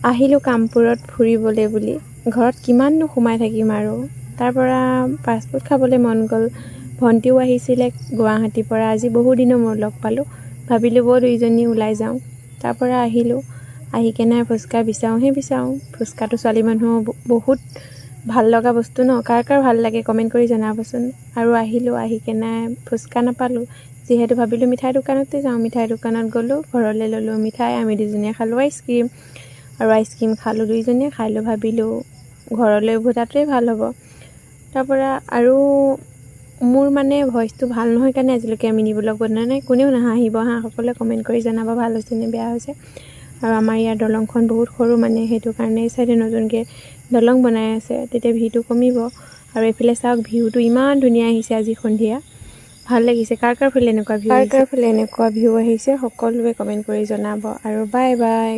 আহিলোঁ কামপুৰত ফুৰিবলৈ বুলি। ঘৰত কিমাননো সোমাই থাকিম আৰু। তাৰ পৰা ফাষ্টফুড খাবলৈ মন গ'ল। ভণ্টিও আহিছিলে গুৱাহাটীৰ পৰা। আজি বহুদিনৰ মূৰত লগ পালোঁ। ভাবিলোঁ বৌ দুইজনী ওলাই যাওঁ। তাৰ পৰা আহিলোঁ। আহি কেনে ফুচকা বিচাৰোঁ। ফুচকাটো ছোৱালী মানুহৰ বহুত ভাল লগা বস্তু ন। কাৰ কাৰ ভাল লাগে কমেণ্ট কৰি জনাবচোন। আৰু আহিলোঁ, আহি কেনে ফুচকা নাপালোঁ। যিহেতু ভাবিলোঁ মিঠাই দোকানতে যাওঁ। মিঠাই দোকানত গ'লোঁ, ঘৰলৈ ল'লোঁ মিঠাই। আমি দুজনীয়ে খালোঁ আইচক্ৰীম। আৰু আইচক্ৰীম খালোঁ দুইজনীয়ে। খাই লৈ ভাবিলোঁ ঘৰলৈ উভতাটোৱে ভাল হ'ব। তাৰ পৰা আৰু মোৰ মানে ভইচটো ভাল নহয় কাৰণে আজিলৈকে মিনি ব্লগ বনোৱা নাই। কোনেও নাহাঁহিব হা, সকলোৱে কমেণ্ট কৰি জনাব ভাল হৈছে নে বেয়া হৈছে। আৰু আমাৰ ইয়াৰ দলংখন বহুত সৰু মানে, সেইটো কাৰণে এই চাইডে নতুনকৈ দলং বনাই আছে, তেতিয়া ভিউটো কমিব। আৰু এইফালে চাওক, ভিউটো ইমান ধুনীয়া আহিছে আজি সন্ধিয়া, ভাল লাগিছে। কাৰ ফালে এনেকুৱা ভিউ আহিছে সকলোৱে কমেণ্ট কৰি জনাব। আৰু বাই বাই।